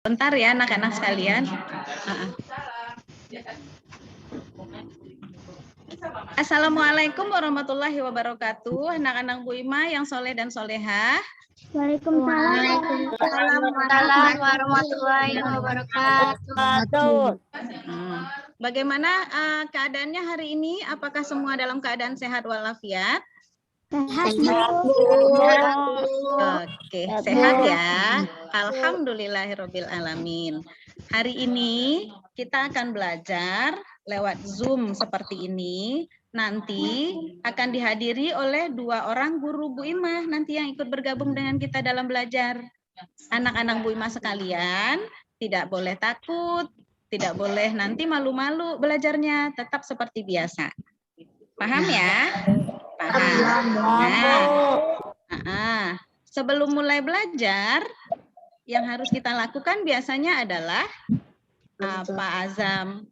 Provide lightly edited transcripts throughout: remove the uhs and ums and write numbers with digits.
Bentar ya anak-anak sekalian. Assalamualaikum warahmatullahi wabarakatuh. Anak-anak Bu Ima yang soleh dan solehah. Waalaikumsalam warahmatullahi wabarakatuh. Bagaimana keadaannya hari ini? Apakah semua dalam keadaan sehat walafiat? Sehat, Oke, sehat ya. Alhamdulillahirobbilalamin. Hari ini kita akan belajar lewat Zoom seperti ini. Nanti akan dihadiri oleh 2 orang guru Bu Imah nanti yang ikut bergabung dengan kita dalam belajar. Anak-anak Bu Imah sekalian, tidak boleh takut, tidak boleh nanti malu-malu belajarnya, tetap seperti biasa. Paham ya? Paham. Nah, sebelum mulai belajar, yang harus kita lakukan biasanya adalah apa, Azam?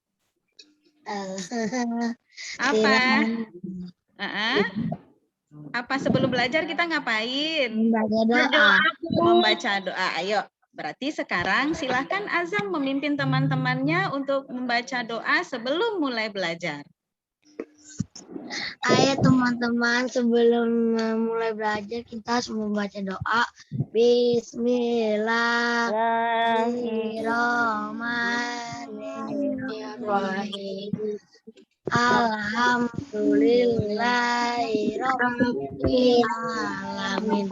Apa? Apa sebelum belajar kita ngapain? Membaca doa. Ayo, berarti sekarang silahkan Azam memimpin teman-temannya untuk membaca doa sebelum mulai belajar. Ayo teman-teman, sebelum mulai belajar kita harus membaca doa. Bismillahirrahmanirrahim. Alhamdulillahirabbil alamin.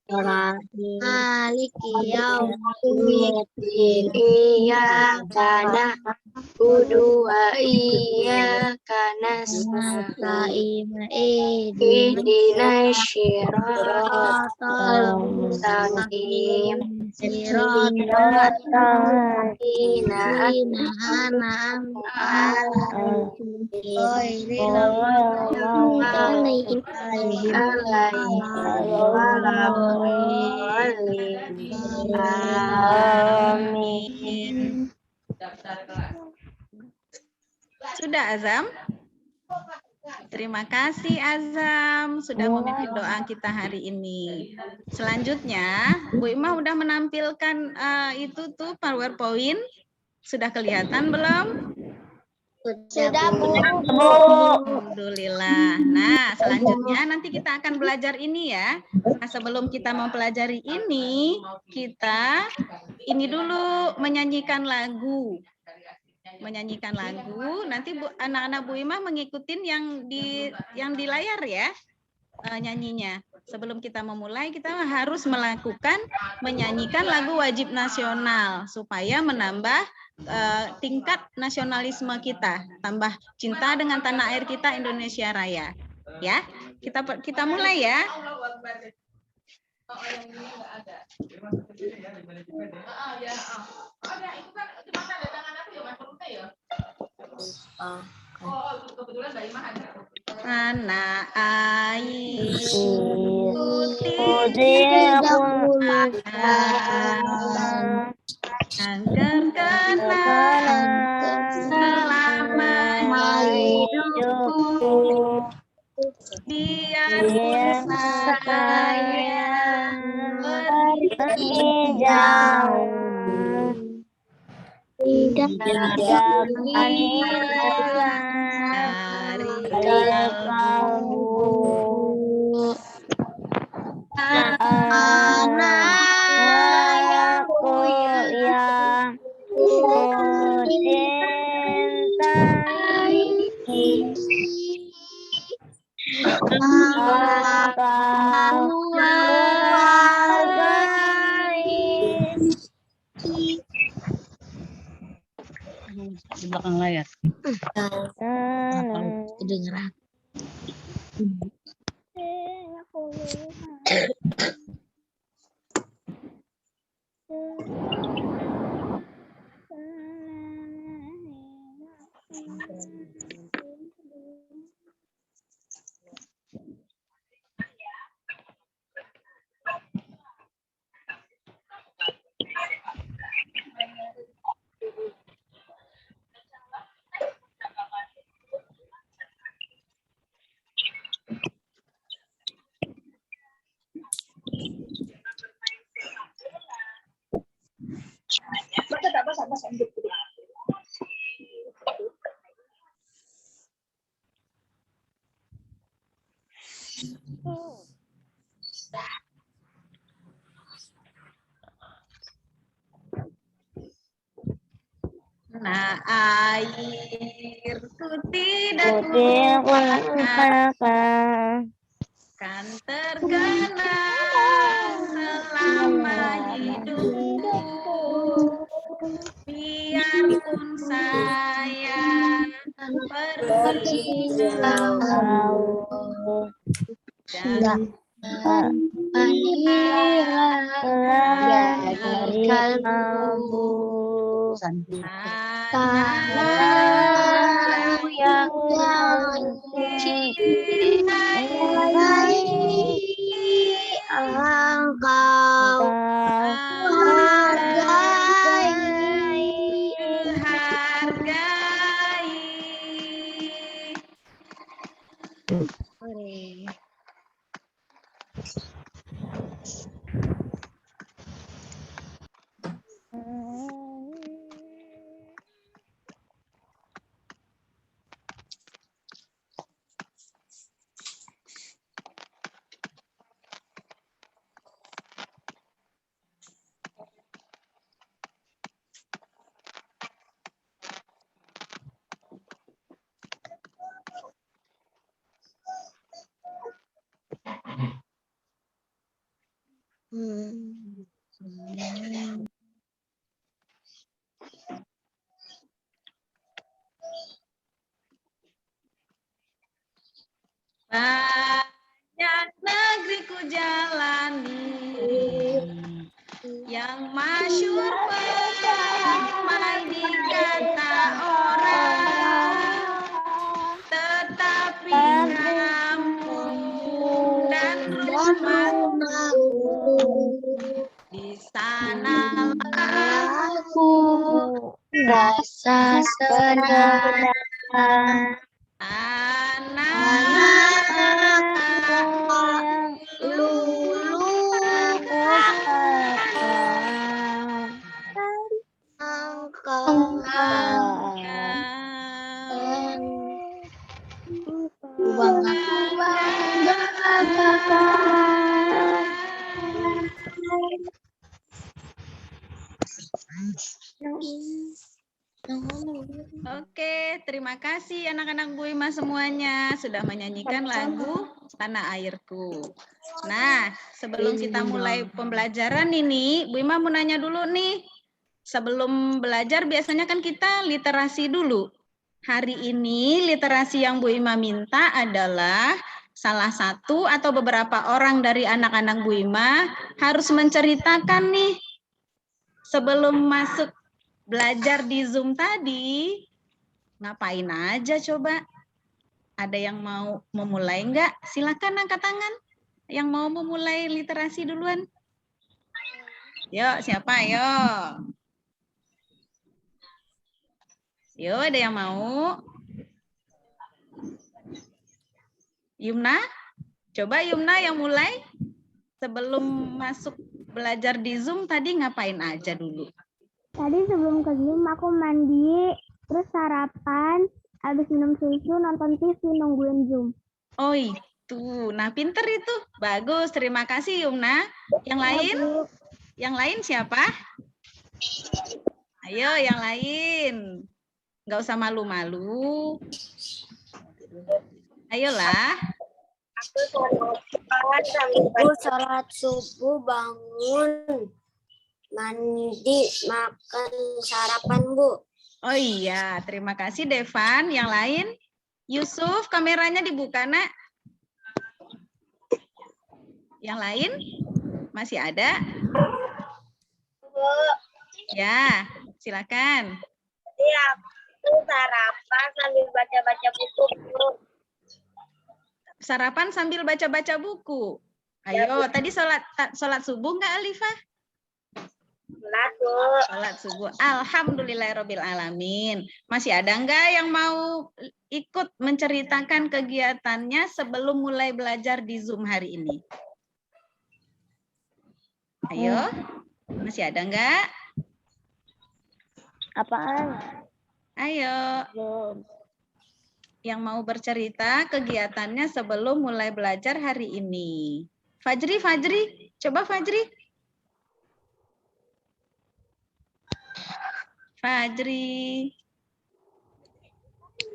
Maliki yaumiddin. Iyyaka na'budu wa iyyaka nasta'in. Ihdinas shiratal mustaqim. Shiratal ladzina an'amta 'alaihim ghairil maghdubi 'alaihim Amin. Sudah Azam? Terima kasih Azam sudah memimpin doa kita hari ini. Selanjutnya, Bu Ima udah menampilkan itu tuh PowerPoint. Sudah kelihatan belum? Sudah, Bu. Alhamdulillah. Nah, selanjutnya nanti kita akan belajar ini ya. Nah, sebelum kita mempelajari ini, kita ini dulu menyanyikan lagu. Nanti anak-anak Bu Imah mengikutin yang di layar ya, nyanyinya. Sebelum kita memulai, kita harus menyanyikan lagu wajib nasional supaya menambah tingkat nasionalisme kita, tambah cinta dengan tanah air kita Indonesia Raya. Ya, kita mulai ya. Tanah air putih yang terkenal selama hidupku, biarpun saya pergi jauh, tidak dari kalbu. Anakku yang kucintai, di belakang layar. Kedengeran. Nah, airku tidak kan tergenang selama hidupku, biarpun saya pergi jauh dan dari kalbu tanahku yang cintai engkau hargai. Banyak negeri ku jalani, yang masyhur permai dikata orang, tetapi kampung dan rumahku di sana aku rasa senang. anak Lulu engkau Oke, terima kasih anak-anak Bu Ima semuanya sudah menyanyikan lagu Tanah Airku. Nah, sebelum kita mulai pembelajaran ini, Bu Ima mau nanya dulu nih. Sebelum belajar biasanya kan kita literasi dulu. Hari ini literasi yang Bu Ima minta adalah salah satu atau beberapa orang dari anak-anak Bu Ima harus menceritakan nih sebelum masuk belajar di Zoom tadi, ngapain aja coba? Ada yang mau memulai enggak? Silakan angkat tangan. Yang mau memulai literasi duluan. Yuk, siapa? Yuk. Yuk, ada yang mau? Yumna? Coba Yumna yang mulai. Sebelum masuk belajar di Zoom tadi ngapain aja dulu? Tadi sebelum ke Zoom aku mandi, terus sarapan, habis minum susu, nonton TV, nungguin Zoom. Oh itu, nah pinter itu. Bagus, terima kasih Yumna. Yang lain? Yang lain siapa? Ayo yang lain. Nggak usah malu-malu. Ayolah. Aku sholat subuh, bangun, mandi, makan, sarapan, Bu. Oh iya, terima kasih Devan. Yang lain? Yusuf, kameranya dibuka, Nak. Yang lain? Masih ada? Bu, Ya, silakan. tadi aku sarapan sambil baca-baca buku, Bu. Sarapan sambil baca-baca buku. Ayo, tadi sholat subuh nggak, Alifah? Sholat, Bu. Sholat subuh. Alhamdulillahirobbilalamin. Masih ada nggak yang mau ikut menceritakan kegiatannya sebelum mulai belajar di Zoom hari ini? Ayo, masih ada nggak? Apaan? Ayo. Yang mau bercerita kegiatannya sebelum mulai belajar hari ini. Fajri, coba Fajri. Fajri.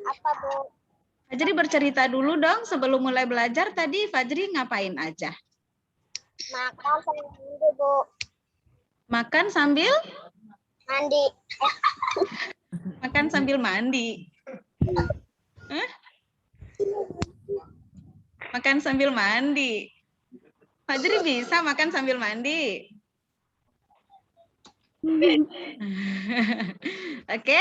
Apa, Bu? Fajri bercerita dulu dong sebelum mulai belajar tadi Fajri ngapain aja? Makan sambil mandi, Bu. Makan sambil? Mandi. Makan sambil mandi. Hah? Makan sambil mandi. Fajri bisa makan sambil mandi? Oke.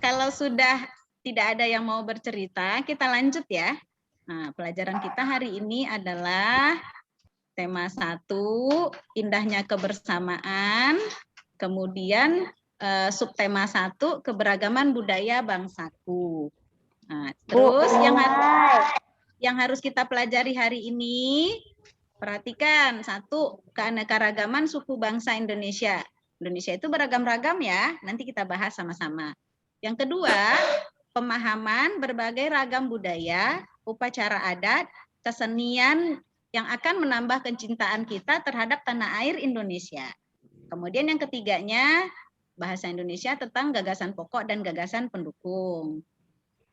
Kalau sudah tidak ada yang mau bercerita, kita lanjut ya. Nah, pelajaran kita hari ini adalah tema 1, indahnya kebersamaan. Kemudian subtema 1, keberagaman budaya bangsaku. Nah, terus yang harus kita pelajari hari ini, perhatikan 1, keanekaragaman suku bangsa Indonesia. Indonesia itu beragam-ragam ya, nanti kita bahas sama-sama. Yang kedua, pemahaman berbagai ragam budaya, upacara adat, kesenian yang akan menambah kecintaan kita terhadap tanah air Indonesia. Kemudian yang ketiganya, bahasa Indonesia tentang gagasan pokok dan gagasan pendukung.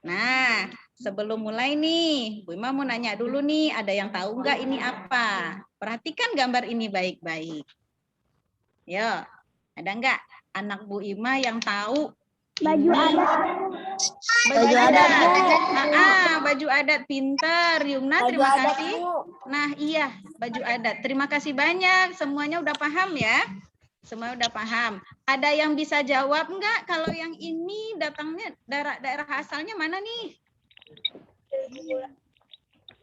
Nah, sebelum mulai nih, Bu Ima mau nanya dulu nih, ada yang tahu nggak ini apa? Perhatikan gambar ini baik-baik. Yo, ada nggak anak Bu Ima yang tahu? Baju adat. Baju adat. Baju adat, pinter. Yumna, terima kasih. Nah, iya, baju adat. Terima kasih banyak. Semuanya udah paham ya? Semua udah paham. Ada yang bisa jawab nggak kalau yang ini datangnya daerah asalnya mana nih?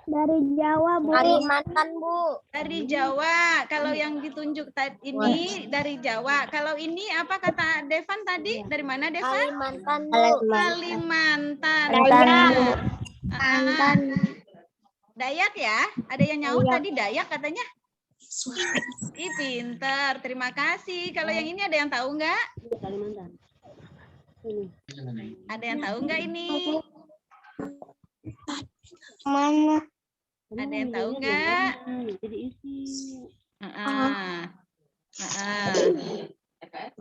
Dari Jawa, Bu. Kalimantan, Bu. Dari Jawa. Kalau yang ditunjuk ini dari Jawa. Kalau ini apa kata Devan tadi? Dari mana Devan? Kalimantan, Bu. Kalimantan. Kalimantan. Dayak ya? Ada yang nyaut tadi Dayak katanya? Ih, pinter. Terima kasih. Kalau yang ini ada yang tahu nggak? Kalimantan. Ada yang tahu nggak ini? Mana? Ada yang tahu nggak?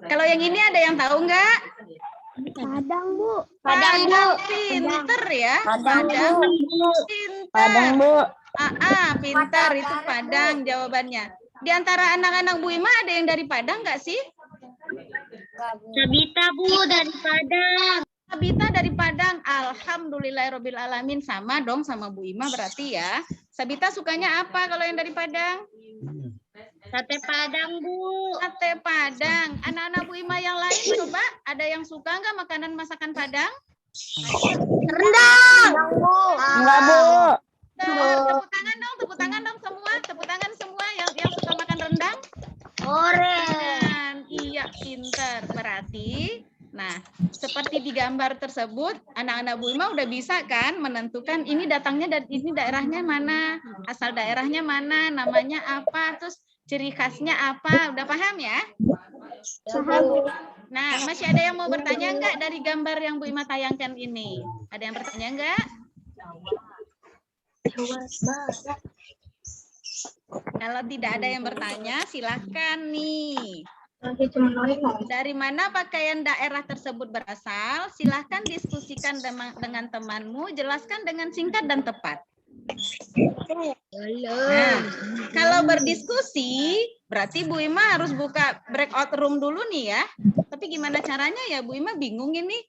Kalau yang ini ada yang tahu nggak? Padang, Bu. Padang, pinter ya. Padang, pinter. Padang, Bu. Pintar itu Padang jawabannya. Di antara anak-anak Bu Ima ada yang dari Padang nggak sih? Sabita, Bu, dari Padang. Sabita dari Padang. Alhamdulillahirabbil alamin, sama dong sama Bu Ima berarti ya. Sabita sukanya apa kalau yang dari Padang? Sate Padang, Bu. Sate Padang. Anak-anak Bu Ima yang lain coba ada yang suka nggak makanan masakan Padang? Rendang. Bu. Enggak, Bu. Tepuk tangan dong semua. Tepuk tangan semua yang suka makan rendang. Oren. Iya, pintar. Berarti, nah, seperti di gambar tersebut, anak-anak Bu Ima udah bisa kan menentukan ini datangnya dari ini daerahnya mana, asal daerahnya mana, namanya apa, terus ciri khasnya apa. Udah paham ya? Paham. Nah, masih ada yang mau bertanya nggak dari gambar yang Bu Ima tayangkan ini? Ada yang bertanya nggak? Kalau tidak ada yang bertanya, silahkan nih. Dari mana pakaian daerah tersebut berasal? Silahkan diskusikan dengan temanmu, jelaskan dengan singkat dan tepat. Nah, kalau berdiskusi, berarti Bu Ima harus buka breakout room dulu nih ya. Tapi gimana caranya ya, Bu Ima bingung ini.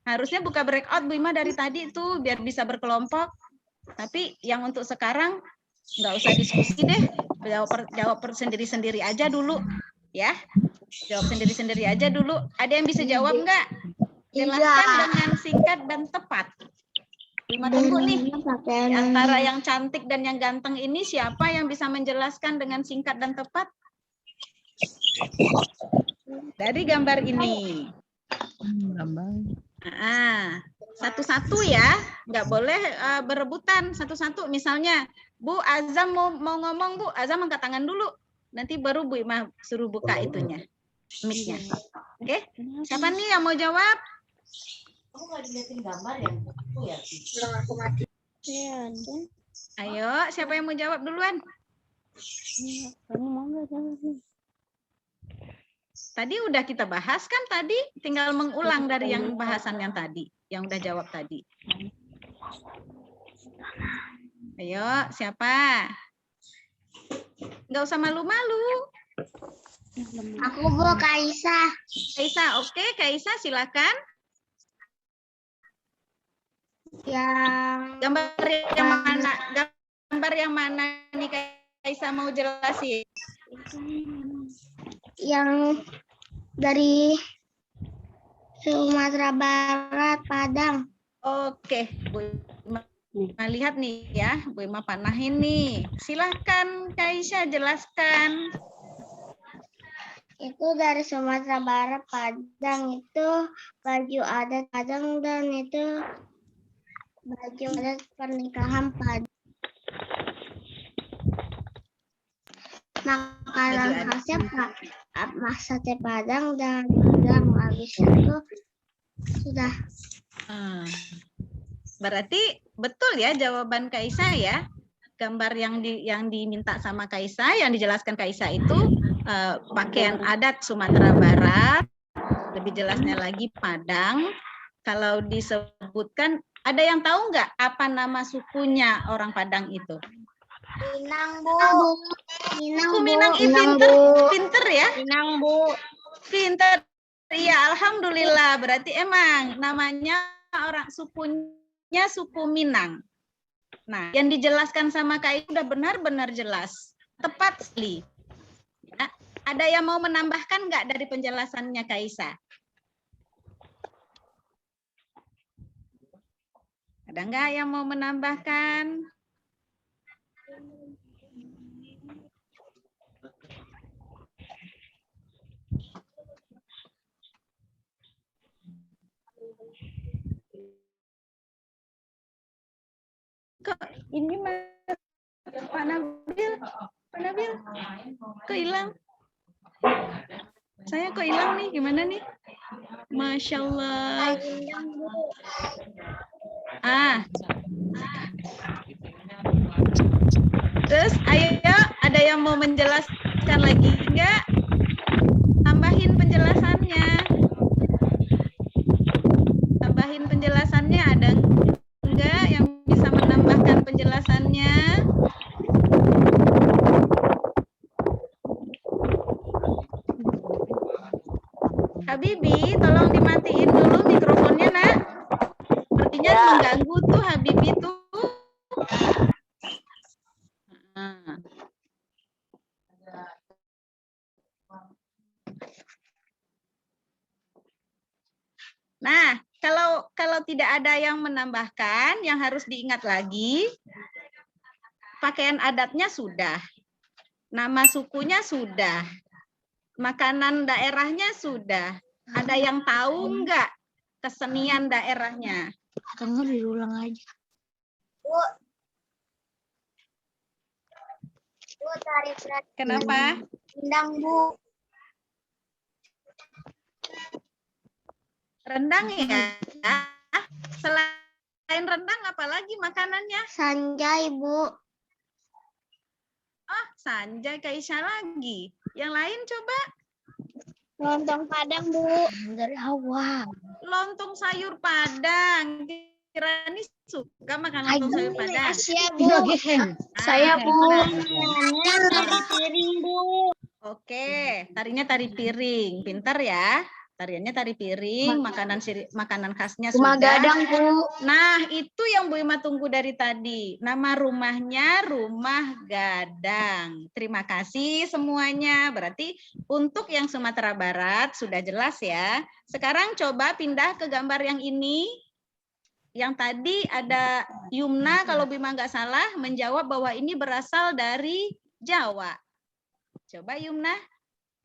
Harusnya buka breakout Bu Ima dari tadi tuh biar bisa berkelompok. Tapi yang untuk sekarang nggak usah diskusi deh, jawab sendiri-sendiri aja dulu ya. Jawab sendiri-sendiri aja dulu. Ada yang bisa jawab nggak? Jelaskan dengan singkat dan tepat. Bu Ima tunggu nih. Di antara yang cantik dan yang ganteng ini siapa yang bisa menjelaskan dengan singkat dan tepat? Dari gambar ini. Satu-satu ya, nggak boleh berebutan satu-satu. Misalnya, Bu Azam mau ngomong, Bu Azam angkat tangan dulu. Nanti baru Bu Ima suruh buka itunya. mic-nya. Oke, siapa nih yang mau jawab? Kamu nggak dilihatin gambar ya? Ya. Aku mati. Iya, ada. Ayo, siapa yang mau jawab duluan? Kamu mau nggak jawab nih? Tadi udah kita bahas kan tadi, tinggal mengulang dari yang bahasan yang tadi, yang udah jawab tadi. Ayo, siapa? Nggak usah malu-malu. Aku Bu Kaisa. Kaisa, oke, Kaisa silakan. Yang Gambar yang mana? Gambar yang mana nih Kaisa mau jelasin? yang dari Sumatera Barat, Padang. Oke, Bu Ima lihat nih ya, Bu Ima panahin nih. Silahkan Kaisa jelaskan. Itu dari Sumatera Barat, Padang, itu baju adat Padang, dan itu baju adat pernikahan Padang. Makanan khasnya sate Padang dan rendang. Habis itu sudah. Berarti betul ya jawaban Kaisa ya. Gambar yang diminta sama Kaisa, yang dijelaskan Kaisa itu pakaian adat Sumatera Barat, lebih jelasnya lagi Padang. Kalau disebutkan, ada yang tahu nggak apa nama sukunya orang Padang itu? Minang, Bu. Suku Minang, pinter ya? Minang, Bu. Pinter. Iya, alhamdulillah. Berarti emang namanya orang sukunya suku Minang. Nah, yang dijelaskan sama Kak udah benar-benar jelas. Tepat sekali. Ya, ada yang mau menambahkan nggak dari penjelasannya Kaisa? Ada nggak yang mau menambahkan? Kok ini Pak Nabil, kok hilang? Saya kok hilang nih, gimana nih? Masya Allah. Terus ayo, ada yang mau menjelaskan lagi enggak? Tambahin penjelasannya. Tambahin penjelasannya, ada enggak yang bisa menambahkan penjelasannya? Habibi, tolong dimatiin dulu mikrofonnya, Nak. Sepertinya mengganggu tuh Habibi tuh. Nah, kalau tidak ada yang menambahkan, yang harus diingat lagi, pakaian adatnya sudah, nama sukunya sudah, makanan daerahnya sudah. Ada yang tahu nggak kesenian daerahnya? Dengar diulang aja. Bu, tari Kenapa? rendang, Bu. Rendang ya? Selain rendang apalagi makanannya? Sanjay, Bu. Oh, Sanjay Kaisa lagi. Yang lain coba? Lontong Padang, Bu. Dari awal. Lontong sayur Padang. Kirani suka makan lontong sayur Padang. Asia, Bu. Saya, Bu. Tari piring, Bu. Oke, tarinya tari piring. Pintar ya. Tariannya tari piring, makanan khasnya Rumah sudah. Gadang, Bu. Nah, itu yang Bu Ima tunggu dari tadi. Nama rumahnya Rumah Gadang. Terima kasih semuanya. Berarti untuk yang Sumatera Barat sudah jelas ya. Sekarang coba pindah ke gambar yang ini. Yang tadi ada Yumna, kalau Bu Ima nggak salah, menjawab bahwa ini berasal dari Jawa. Coba Yumna,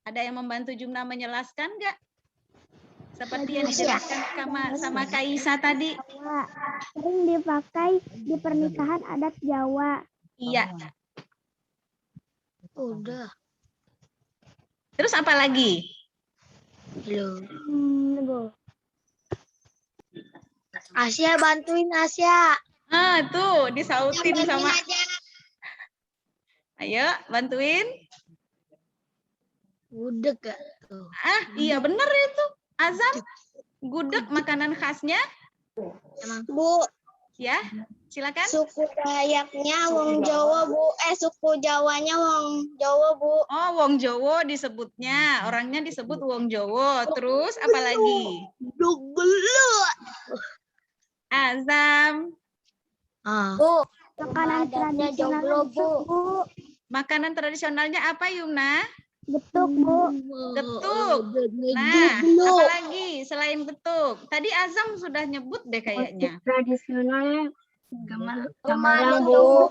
ada yang membantu Yumna menjelaskan nggak? Seperti yang dijelaskan sama Kaisa tadi. Sering dipakai di pernikahan adat Jawa. Iya. Udah. Terus apa lagi? Bu. Asia bantuin Asia. Ah, tuh disautin Bantuin sama. aja. Ayo, bantuin. Gudeg gak tuh? Ah, iya bener itu. Azam, gudeg makanan khasnya. Bu, Ya, silakan. suku Dayaknya wong Jawa, Bu. Suku Jawanya wong Jawa, Bu. Oh, wong Jowo disebutnya. Orangnya disebut wong Jowo. Terus apa lagi? Gelut. Azam, Bu, Makanan tradisional Bu. Bu. makanan tradisionalnya apa, Yumna? Getuk, Bu. Getuk. Nah, apa lagi selain getuk? Tadi Azam sudah nyebut deh kayaknya. Tradisionalnya Gamelan, Bu.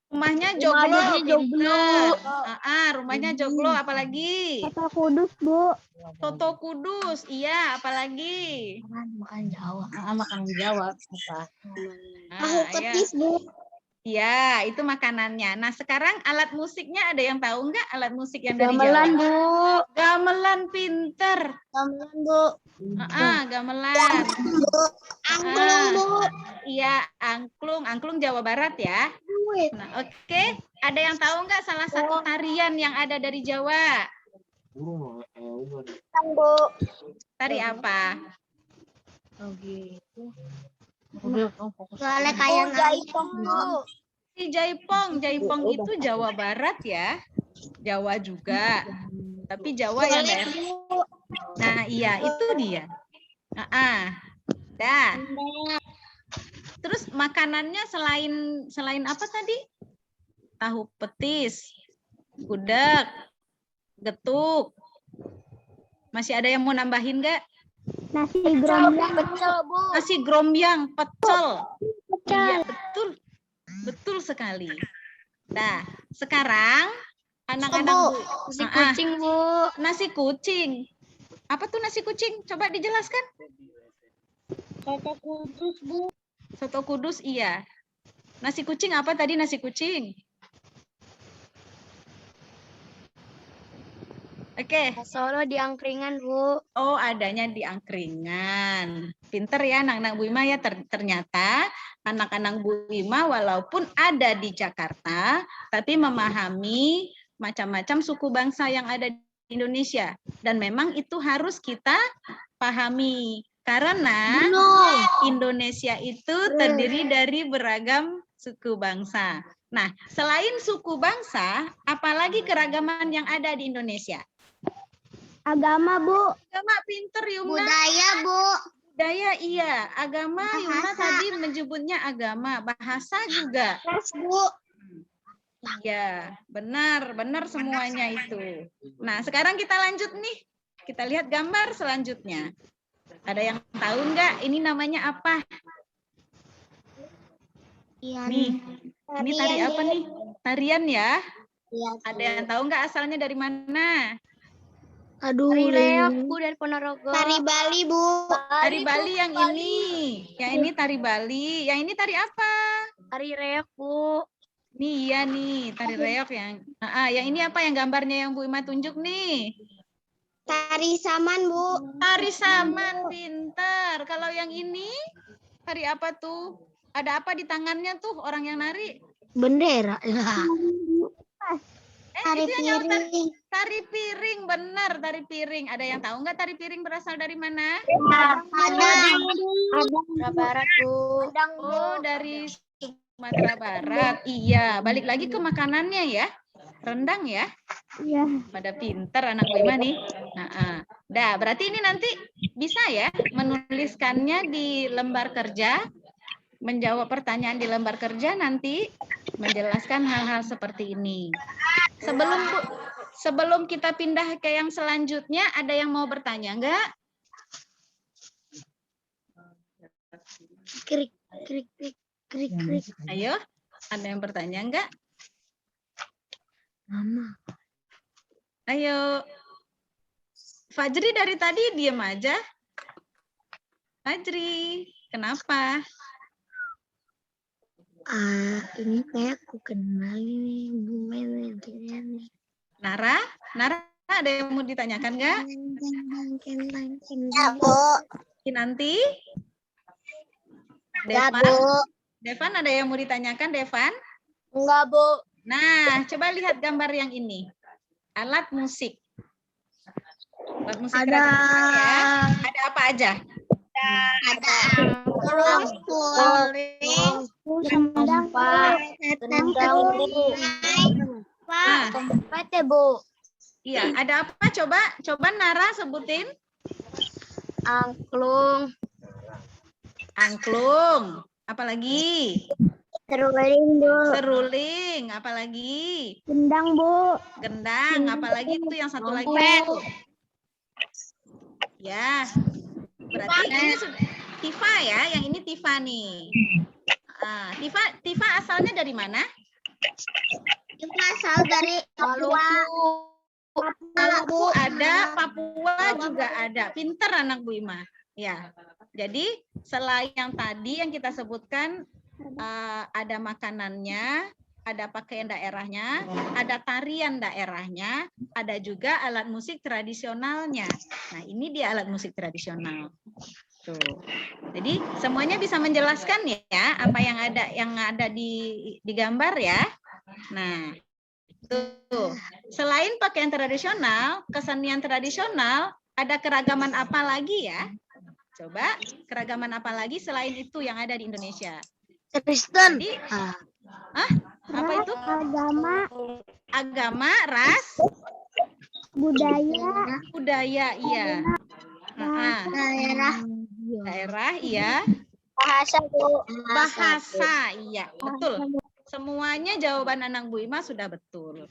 Rumahnya Rumah joglo, adanya joglo. pinter. Rumahnya joglo, apalagi? Soto Kudus, Bu. Soto Kudus, iya, apalagi? Makan Jawa. Makanan Jawa apa? Tahu Iya. ketis, Bu. Iya, itu makanannya. Nah, sekarang alat musiknya ada yang tahu nggak alat musik yang dari Gamelan, Jawa? Bu. Gamelan, pinter. Gamelan, Bu. Gamelan. Angklung, Bu. Iya, angklung. Angklung Jawa Barat ya. Nah, oke. Ada yang tahu nggak salah satu tarian yang ada dari Jawa? Bu. Tari apa? Soalnya kayak Jaipong, Bu. Si Jaipong. Jaipong itu Jawa Barat ya. Jawa juga. Tapi Jawa yang daerah. Nah, iya, itu dia. Dah. Terus makanannya selain apa tadi? Tahu petis, gudeg, getuk. Masih ada yang mau nambahin nggak? Nasi grombyang. Pecel, Bu. Nasi grombyang, pecel. Iya, betul. Betul sekali. Nah, sekarang anak-anak Bu. Nasi kucing, Bu. Nasi kucing. Apa tuh nasi kucing? Coba dijelaskan. Soto Kudus, Bu. Soto Kudus, iya. Nasi kucing apa tadi nasi kucing? Oke. Solo di angkringan, Bu. Oh, adanya di angkringan. Pinter ya anak-anak Bu Ima ya. Ternyata anak-anak Bu Ima walaupun ada di Jakarta, tapi memahami macam-macam suku bangsa yang ada di Indonesia. Dan memang itu harus kita pahami. Karena Indonesia itu terdiri dari beragam suku bangsa. Nah, selain suku bangsa, apalagi keragaman yang ada di Indonesia? Agama, Bu. Agama, pinter Yumna. Budaya, Bu. Budaya, iya. Agama, Yumna Bahasa. tadi menyebutnya agama. Bahasa juga. Ras, Bu. Iya, benar semuanya itu. Nah, sekarang kita lanjut nih. Kita lihat gambar selanjutnya. Ada yang tahu nggak ini namanya apa? Iya. Nih, ini tari apa nih? Tarian ya? Iya. Ada yang tahu nggak asalnya dari mana? Aduh. Tari reok, Bu, dari Ponorogo. Tari Bali, Bu. Tari Bali yang ini. Yang ini tari Bali. Yang ini tari apa? Tari reok, Bu. Nih, iya nih, tari reok yang. Yang ini apa yang gambarnya yang Bu Ima tunjuk nih? Tari saman, Bu. Tari saman, pintar. Kalau yang ini, tari apa tuh? Ada apa di tangannya tuh orang yang nari? Bendera. Itu Tari yang piring. tari piring, benar, tari piring. Ada yang tahu nggak tari piring berasal dari mana? Ada Barat, Bu. Oh, dari Sumatera Barat. Iya, balik lagi ke makanannya ya. Rendang ya. Iya. Pada pinter anak Bu Ima nih. Dah, berarti ini nanti bisa ya menuliskannya di lembar kerja, menjawab pertanyaan di lembar kerja nanti menjelaskan hal-hal seperti ini. Sebelum kita pindah ke yang selanjutnya, ada yang mau bertanya enggak? Krik. Ayo, ada yang bertanya enggak? Mama. Ayo. Fajri dari tadi diam aja. Fajri, kenapa? Ini kayak aku kenal ini Bu manajernya nih. Nara Nara ada yang mau ditanyakan nggak? Ya, Bu. Kinanti? Ya, Devan? Bu. Devan ada yang mau ditanyakan, Devan? Enggak, Bu. Nah, coba lihat gambar yang ini. Alat musik. Alat musik Ada. tradisional ya. Ada apa aja? Ada angklung, Sendang, Nah, Tempat ya, Bu. iya, ada apa? Coba Nara sebutin. Angklung, Angklung. Apalagi? seruling, Bu. Seruling. Apalagi? gendang, Bu. Gendang. Apalagi itu yang satu lagi? Trompet. Ya. Berarti ini sudah Tifa ya, yang ini Tifa nih. Ah, Tifa asalnya dari mana? Kita asal dari Maluku. Maluku ada, Papua juga ada. Pinter anak Bu Ima. Ya. Jadi selain yang tadi yang kita sebutkan ada makanannya, ada pakaian daerahnya, ada tarian daerahnya, ada juga alat musik tradisionalnya. Nah, ini dia alat musik tradisional. Tuh. Jadi semuanya bisa menjelaskan ya apa yang ada di gambar ya. Nah, tuh. Selain pakaian tradisional, kesenian tradisional, ada keragaman apa lagi ya? Coba keragaman apa lagi selain itu yang ada di Indonesia? Kristen. Jadi, apa itu? Agama, ras, budaya, iya. Daerah, iya. Bahasa, Bu. Bahasa, iya, betul. Semuanya jawaban anak Bu Ima sudah betul.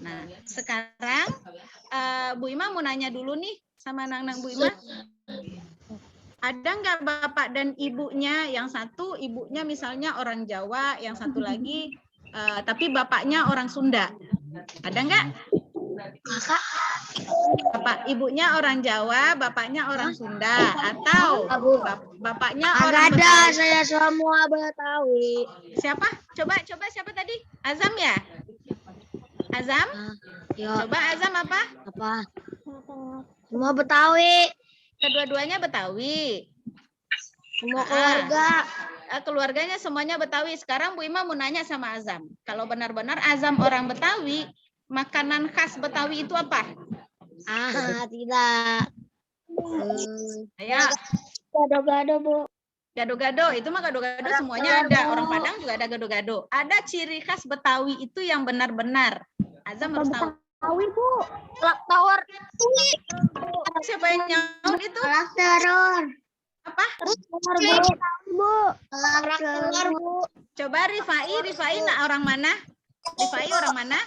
Nah, sekarang Bu Ima mau nanya dulu nih sama anak-anak Bu Ima. Ada nggak bapak dan ibunya? Yang satu ibunya misalnya orang Jawa, yang satu lagi tapi bapaknya orang Sunda. Ada nggak? Bapak ibunya orang Jawa, bapaknya orang Sunda, atau bapaknya orang Betawi. Saya semua Betawi. Siapa? Coba siapa tadi? Azam ya? Azam? Coba Azam apa? Semua Betawi. Kedua-duanya Betawi. Semua keluarga. Keluarganya semuanya Betawi. Sekarang Bu Ima mau nanya sama Azam. Kalau benar-benar Azam orang Betawi, makanan khas Betawi itu apa? Tidak. Ayo. Gado-gado, Bu. Gado-gado, itu mah gado-gado semuanya ada. Orang Padang juga ada gado-gado. Ada ciri khas Betawi itu yang benar-benar. Azam harus tahu. Betawi, Bu. Kerak telur. Siapa yang nyaut itu? Kerak telur. Apa? Bu. Kerak telur, Bu. Coba Rifai orang mana? Rifai orang mana?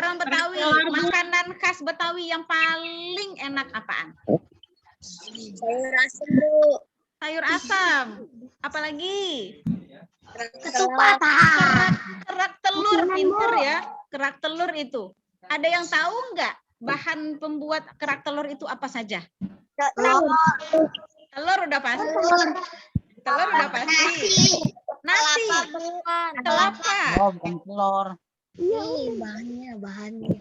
Orang Betawi. Makanan khas Betawi yang paling enak apaan? Sayur asem, Bu. Sayur asam. Apalagi? Ketupat. Kerak telur, pinter ya. Kerak telur itu. Ada yang tahu nggak bahan pembuat kerak telur itu apa saja? Telur udah pasti. Telur udah pasti. Nasi. Kelapa. Telur. Bahannya.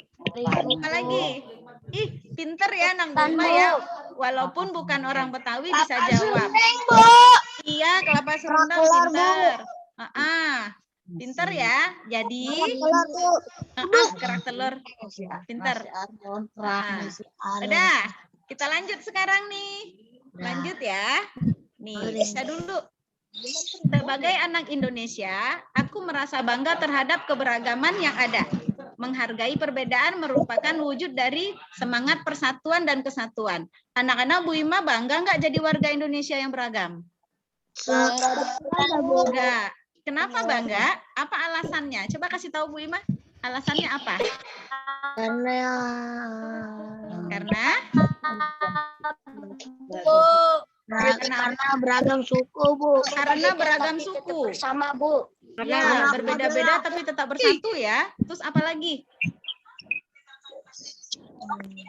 Apa lagi? Ih, pinter ya anak Bima ya. Walaupun bukan orang Betawi bisa jawab. Iya, kelapa serundeng pinter. Pinter ya. Jadi kerak telur pinter. Udah, kita lanjut sekarang nih. Lanjut ya. Nih, kita dulu. Sebagai anak Indonesia, aku merasa bangga terhadap keberagaman yang ada. Menghargai perbedaan merupakan wujud dari semangat persatuan dan kesatuan. Anak-anak Bu Ima bangga nggak jadi warga Indonesia yang beragam? Bangga. Kenapa bangga? Apa alasannya? Coba kasih tahu Bu Ima. Alasannya apa? Karena beragam suku, Bu. Karena beragam suku. Sama, Bu. Ya, berbeda-beda tapi tetap bersatu ya. Terus apa lagi?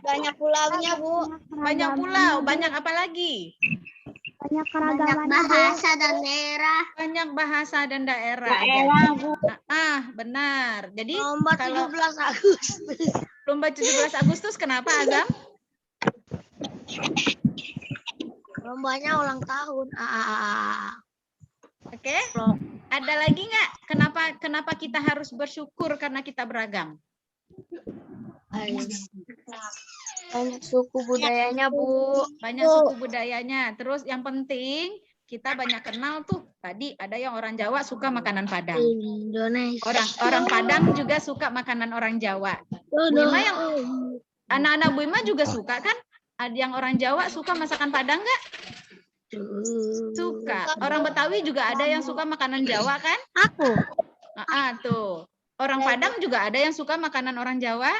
Banyak pulaunya, Bu. Banyak pulau. Banyak apa lagi? Banyak keragaman bahasa dan daerah. Banyak bahasa dan daerah. Bu. Benar. Jadi Nomor kalau 17 Agustus. Lomba 17 Agustus kenapa, Azam? Lombanya ulang tahun. Oke. Ada lagi nggak? Kenapa kita harus bersyukur karena kita beragam? Banyak suku budayanya, Bu. Banyak suku budayanya. Terus yang penting kita banyak kenal tuh. Tadi ada yang orang Jawa suka makanan Padang. Indonesia. Orang Padang juga suka makanan orang Jawa. Bu Ima yang anak-anak Bu Ima juga suka kan? Ada yang orang Jawa suka masakan Padang nggak? Suka. Orang Betawi juga ada yang suka makanan Jawa kan? Aku. Tuh. Orang Padang juga ada yang suka makanan orang Jawa.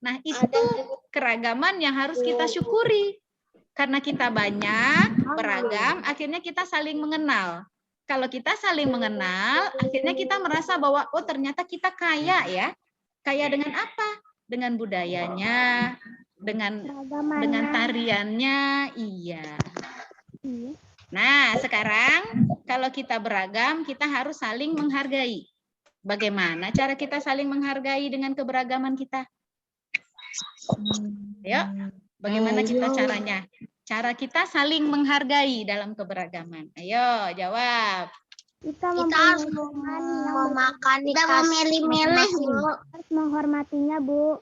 Nah, itu keragaman yang harus kita syukuri. Karena kita banyak, beragam, akhirnya kita saling mengenal. Kalau kita saling mengenal, akhirnya kita merasa bahwa, oh ternyata kita kaya ya. Kaya dengan apa? Dengan budayanya, dengan tariannya, iya. Nah, sekarang kalau kita beragam, kita harus saling menghargai. Bagaimana cara kita saling menghargai dengan keberagaman kita? Yuk, bagaimana kita caranya? Cara kita saling menghargai dalam keberagaman. Ayo, jawab. Kita harus memakan, kita memilih-milih, Bu. harus menghormatinya, Bu.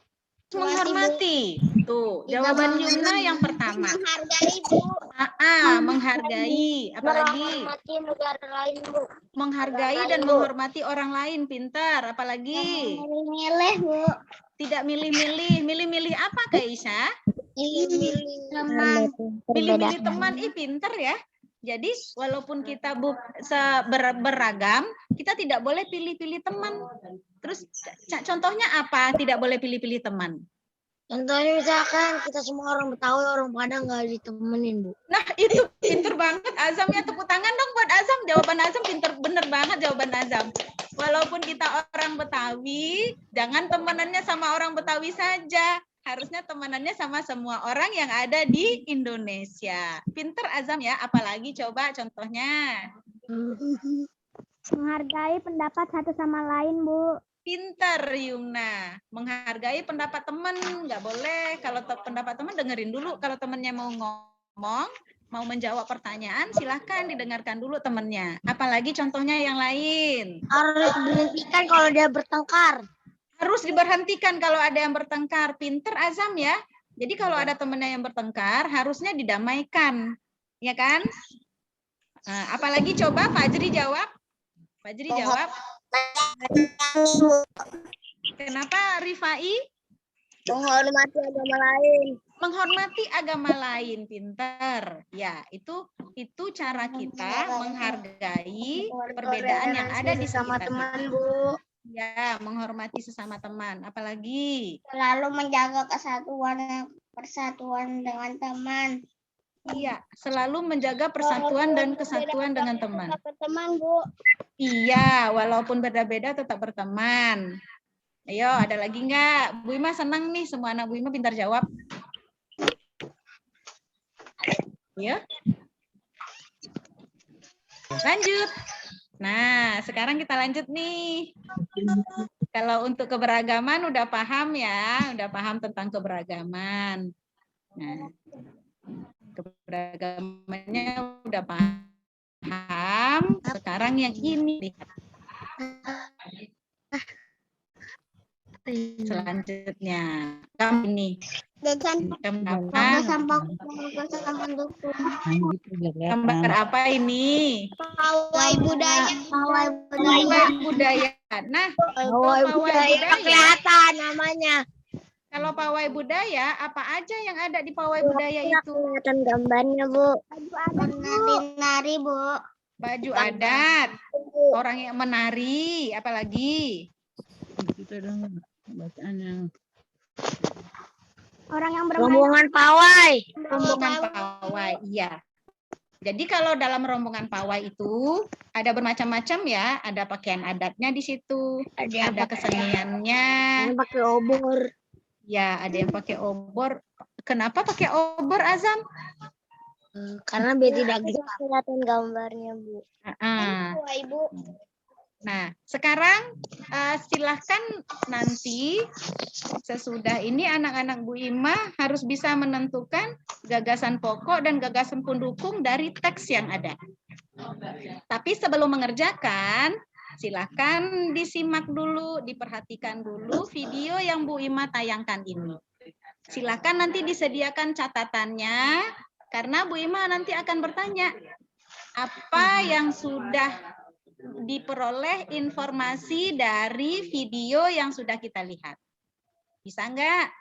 Menghormati. Tuh, jawaban Yumna yang pertama. Menghargai, Bu. Menghargai. Apalagi? Menghormati negara lain, Bu. Menghargai dan menghormati orang lain. Pintar. Apalagi? Milih-milih, Bu. Tidak milih-milih. Milih-milih apa, Kak Isha? Milih teman. Milih-milih teman. Pintar ya. Jadi, walaupun kita beragam, kita tidak boleh pilih-pilih teman. Terus, contohnya apa? Tidak boleh pilih-pilih teman. Contohnya misalkan kita semua orang Betawi, orang Padang nggak ditemenin, Bu. Nah, itu pinter banget Azam ya. Tepuk tangan dong buat Azam. Jawaban Azam pinter, bener banget jawaban Azam. Walaupun kita orang Betawi, jangan temenannya sama orang Betawi saja. Harusnya temenannya sama semua orang yang ada di Indonesia. Pinter Azam ya. Apalagi coba contohnya. Menghargai pendapat satu sama lain, Bu. Pinter Yumna, menghargai pendapat teman, nggak boleh. Kalau pendapat teman dengerin dulu. Kalau temannya mau ngomong, mau menjawab pertanyaan, silahkan didengarkan dulu temannya. Apalagi contohnya yang lain. Harus diberhentikan kalau dia bertengkar. Harus diberhentikan kalau ada yang bertengkar. Pinter Azam ya. Jadi kalau ada temannya yang bertengkar, harusnya didamaikan, ya kan? Nah, apalagi coba Fajri jawab. Fajri jawab. Kenapa Rifai? Menghormati agama lain. Menghormati agama lain, pinter. Ya, itu cara kita menghargai perbedaan yang ada di sama sekitar teman, kita. Bu. Ya, menghormati sesama teman. Apalagi? Selalu menjaga persatuan dengan teman. Iya, selalu menjaga persatuan dan kesatuan dengan teman. Berteman, Bu. Iya, walaupun beda-beda tetap berteman. Ayo, ada lagi nggak? Bu Ima senang nih, semua anak Bu Ima pintar jawab. Ya. Lanjut. Nah, sekarang kita lanjut nih. Kalau untuk keberagaman udah paham ya, udah paham tentang keberagaman. Nah, keberagamannya udah paham. Sekarang yang ini lihat. Selanjutnya, kamu ini. Gambar apa ini? Pawai budaya. Pawai budaya. Nah, Pawai budaya kelihatan namanya. Kalau pawai budaya, apa aja yang ada di pawai budaya itu? Kelihatan gambarnya, Bu. Menari, Bu. Baju adat, orang yang menari, apalagi? Orang yang bermain. Rombongan pawai. Rombongan pawai, iya. Jadi kalau dalam rombongan pawai itu ada bermacam-macam ya, ada pakaian adatnya di situ, ada keseniannya. Ada pakai obor. Ya, ada yang pakai obor. Kenapa pakai obor, Azam? Karena biar tidak kelihatan gambarnya, Bu. Ah. Ibu. Nah, sekarang silahkan nanti sesudah ini anak-anak Bu Ima harus bisa menentukan gagasan pokok dan gagasan pendukung dari teks yang ada. Tapi sebelum mengerjakan, silahkan disimak dulu, diperhatikan dulu video yang Bu Ima tayangkan ini. Silahkan nanti disediakan catatannya, karena Bu Ima nanti akan bertanya, apa yang sudah diperoleh informasi dari video yang sudah kita lihat. Bisa enggak?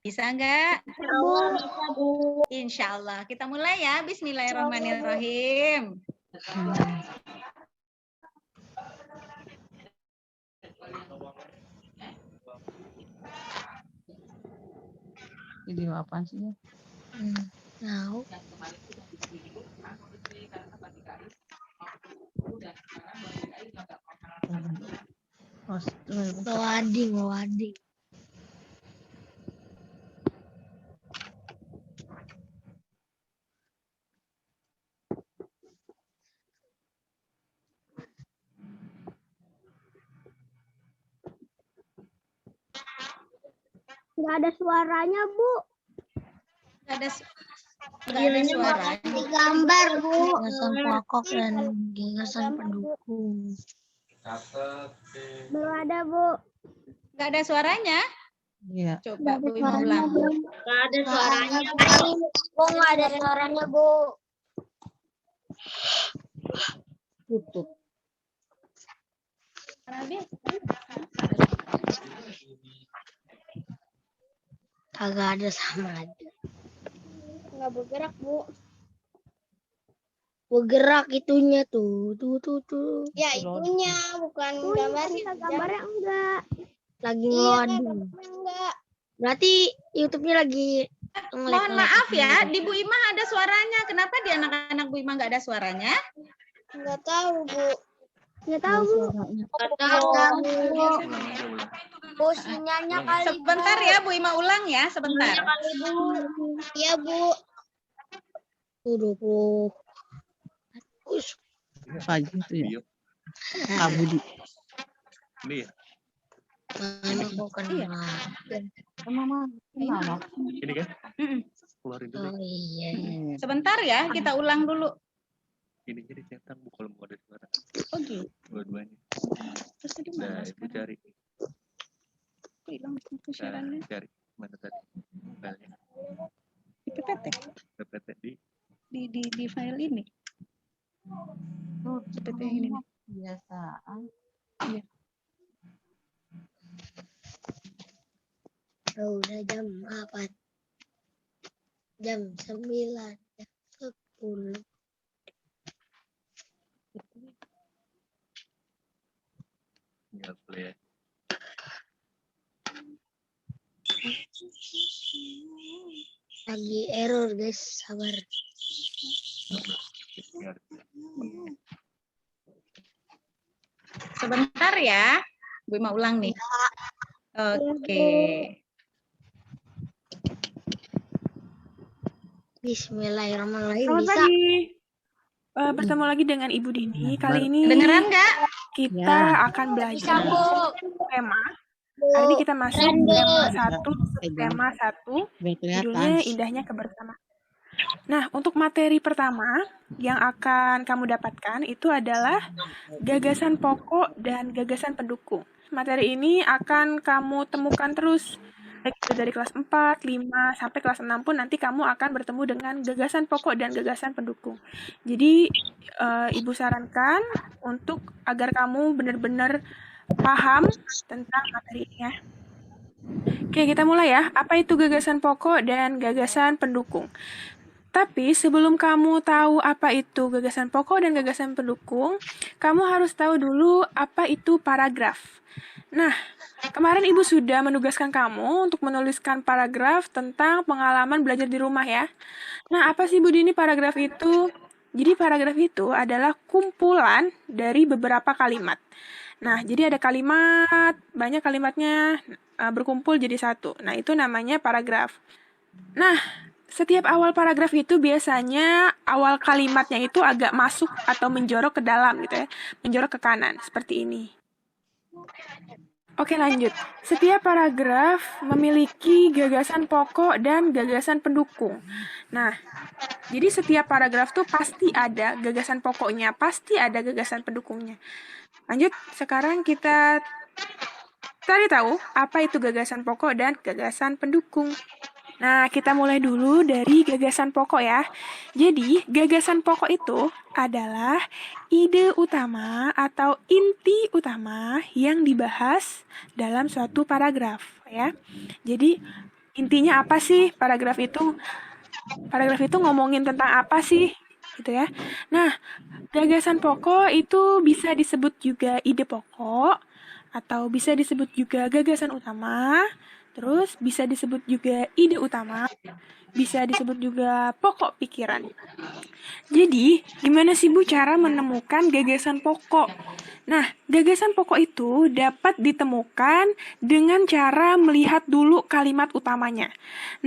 Bisa enggak? Insya Allah. Kita mulai ya. Bismillahirrahmanirrahim. Video apa sih ya? Tahu. Loading. Nggak ada suaranya, Bu. Nggak ada suara. Di gambar, Bu. Gagasan pokok dan gagasan pendukung. Belum ada, Bu. Nggak ada suaranya? Iya. Coba Bu Ima ulang. Nggak ada suaranya, Bu. Nggak ada suaranya, Bu. Tutup. Kagak ada sama aja. Nggak bergerak, Bu. Bergerak itunya tuh. Ya, itunya bukan gambarnya. Gambarnya enggak. Lagi Iya, ngeloading. gambarnya enggak. Berarti YouTube-nya lagi Mohon maaf ya, di Bu Ima ada suaranya. Kenapa di anak-anak Bu Ima nggak ada suaranya? Enggak tahu, Bu. Nggak tahu, Bu. Enggak tahu. Bu, sinyalnya kali, Bu. Sebentar ya Bu Ima ulang ya, sebentar. Kali, Bu. Iya, Bu. tuh 20. Pagi itu ya. Kamu di. Ini ya? Mana bukan Mama. Ini kan? Mm-mm. Keluarin dulu. Oh iya. Sebentar ya, kita ulang dulu. Ini jadi centang Bu kalau mau ada suara. Oh gitu. Dua-duanya. Terus tadi Nah, mana Ibu sekarang? cari. Hilang Nah, siarannya. cari. Mana tadi? Filenya. Di PPT. PPT Di file ini. Seperti yang ini nih. Biasaan. Udah jam 4. Jam 9. Jam 10. tinggal play ya. Lagi error guys, sabar. Tinggal. Sebentar ya. Bu mau ulang nih. Oke. Bismillahirrahmanirrahim. Selamat Bisa. pagi. Bertemu lagi dengan Ibu Dini. Kali ini Kedengeran nggak? kita akan belajar tema. Hari ini kita masuk tema 1, judulnya Indahnya Kebersamaan. Nah, untuk materi pertama yang akan kamu dapatkan itu adalah gagasan pokok dan gagasan pendukung. Materi ini akan kamu temukan terus, baik itu dari kelas 4, 5, sampai kelas 6 pun nanti kamu akan bertemu dengan gagasan pokok dan gagasan pendukung. Jadi, Ibu sarankan untuk agar kamu benar-benar paham tentang materi ini ya. Oke, kita mulai ya. Apa itu gagasan pokok dan gagasan pendukung? Tapi sebelum kamu tahu apa itu gagasan pokok dan gagasan pendukung, kamu harus tahu dulu apa itu paragraf. Nah, kemarin Ibu sudah menugaskan kamu untuk menuliskan paragraf tentang pengalaman belajar di rumah ya. Nah, apa sih Bu Dini paragraf itu? Jadi paragraf itu adalah kumpulan dari beberapa kalimat. Nah, jadi ada kalimat, banyak kalimatnya berkumpul jadi satu. Nah, itu namanya paragraf. Nah, setiap awal paragraf itu biasanya awal kalimatnya itu agak masuk atau menjorok ke dalam gitu ya, menjorok ke kanan seperti ini. Oke, lanjut. Setiap paragraf memiliki gagasan pokok dan gagasan pendukung. Nah, jadi setiap paragraf tuh pasti ada gagasan pokoknya, pasti ada gagasan pendukungnya. Lanjut, sekarang kita cari tahu apa itu gagasan pokok dan gagasan pendukung. Nah, kita mulai dulu dari gagasan pokok ya. Jadi, gagasan pokok itu adalah ide utama atau inti utama yang dibahas dalam suatu paragraf ya. Jadi, intinya apa sih paragraf itu? Paragraf itu ngomongin tentang apa sih? Gitu ya. Nah, gagasan pokok itu bisa disebut juga ide pokok atau bisa disebut juga gagasan utama. Terus bisa disebut juga ide utama, bisa disebut juga pokok pikiran. Jadi, gimana sih Bu cara menemukan gagasan pokok? Nah, gagasan pokok itu dapat ditemukan dengan cara melihat dulu kalimat utamanya.